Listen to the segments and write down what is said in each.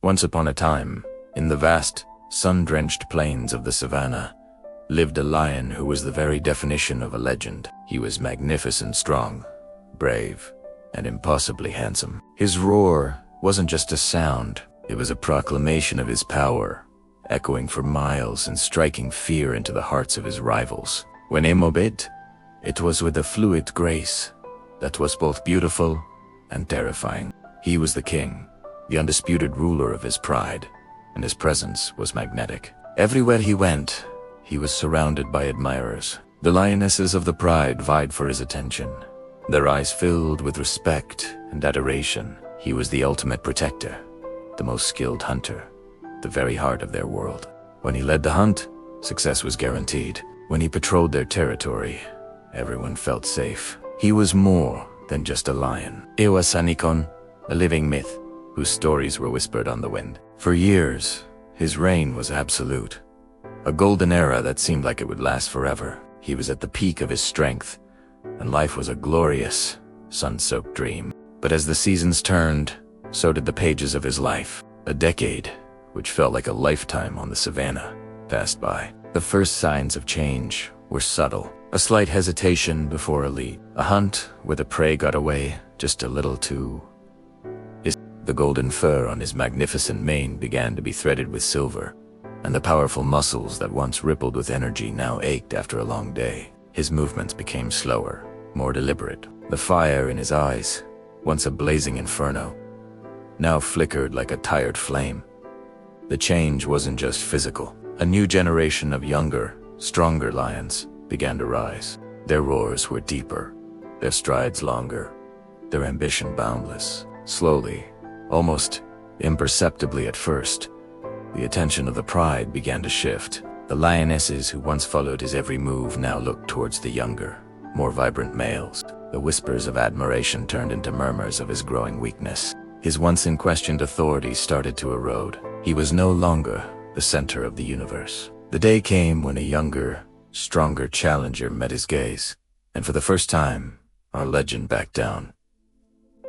Once upon a time, in the vast, sun-drenched plains of the savannah, lived a lion who was the very definition of a legend. He was magnificent, strong, brave, and impossibly handsome. His roar wasn't just a sound, it was a proclamation of his power, echoing for miles and striking fear into the hearts of his rivals. When he moved, it was with a fluid grace that was both beautiful and terrifying. He was the king, the undisputed ruler of his pride, and his presence was magnetic. Everywhere he went, he was surrounded by admirers. The lionesses of the pride vied for his attention, their eyes filled with respect and adoration. He was the ultimate protector, the most skilled hunter, the very heart of their world. When he led the hunt, success was guaranteed. When he patrolled their territory, everyone felt safe. He was more than just a lion. He was Sanikon, a living myth, whose stories were whispered on the wind. For years, his reign was absolute, a golden era that seemed like it would last forever. He was at the peak of his strength, and life was a glorious, sun-soaked dream. But as the seasons turned, so did the pages of his life. A decade, which felt like a lifetime on the savannah, passed by. The first signs of change were subtle. A slight hesitation before a lead. A hunt where the prey got away just a little too. The golden fur on his magnificent mane began to be threaded with silver, and the powerful muscles that once rippled with energy now ached after a long day. His movements became slower, more deliberate. The fire in his eyes, once a blazing inferno, now flickered like a tired flame. The change wasn't just physical. A new generation of younger, stronger lions began to rise. Their roars were deeper, their strides longer, their ambition boundless. Slowly, almost imperceptibly at first, the attention of the pride began to shift. The lionesses who once followed his every move now looked towards the younger, more vibrant males. The whispers of admiration turned into murmurs of his growing weakness. His once unquestioned authority started to erode. He was no longer the center of the universe. The day came when a younger, stronger challenger met his gaze, and for the first time, our legend backed down.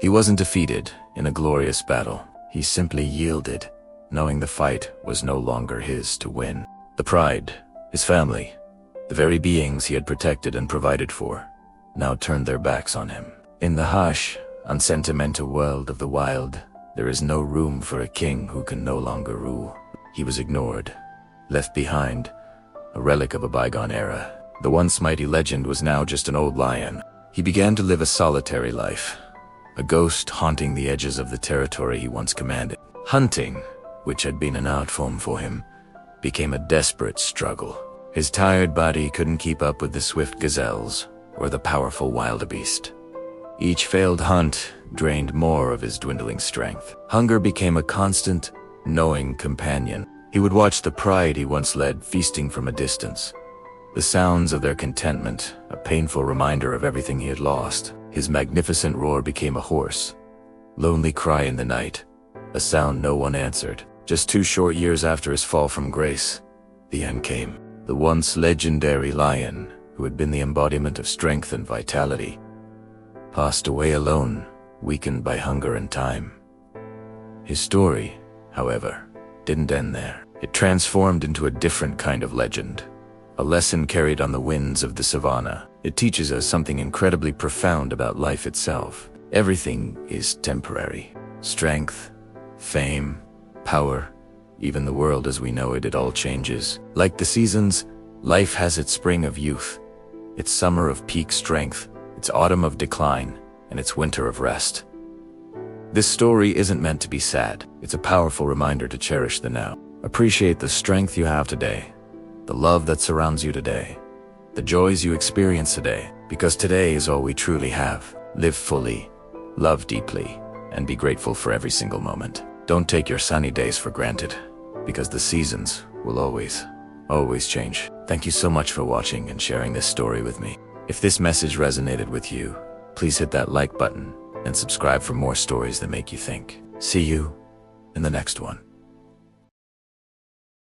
He wasn't defeated in a glorious battle. He simply yielded, knowing the fight was no longer his to win. The pride, his family, the very beings he had protected and provided for, now turned their backs on him. In the harsh, unsentimental world of the wild, there is no room for a king who can no longer rule. He was ignored, left behind, a relic of a bygone era. The once mighty legend was now just an old lion. He began to live a solitary life, a ghost haunting the edges of the territory he once commanded. Hunting, which had been an art form for him, became a desperate struggle. His tired body couldn't keep up with the swift gazelles or the powerful wildebeest. Each failed hunt drained more of his dwindling strength. Hunger became a constant, knowing companion. He would watch the pride he once led feasting from a distance, the sounds of their contentment a painful reminder of everything he had lost. His magnificent roar became a hoarse, lonely cry in the night, a sound no one answered. Just 2 short years after his fall from grace, the end came. The once legendary lion, who had been the embodiment of strength and vitality, passed away alone, weakened by hunger and time. His story, however, didn't end there. It transformed into a different kind of legend, a lesson carried on the winds of the savannah. It teaches us something incredibly profound about life itself. Everything is temporary. Strength, fame, power, even the world as we know it all changes. Like the seasons, life has its spring of youth, its summer of peak strength, its autumn of decline, and its winter of rest. This story isn't meant to be sad. It's a powerful reminder to cherish the now. Appreciate the strength you have today, the love that surrounds you today, the joys you experience today, because today is all we truly have. Live fully, love deeply, and be grateful for every single moment. Don't take your sunny days for granted, because the seasons will always change. Thank you so much for watching and sharing this story with me. If this message resonated with you, please hit that like button and subscribe for more stories that make you think. See you in the next one.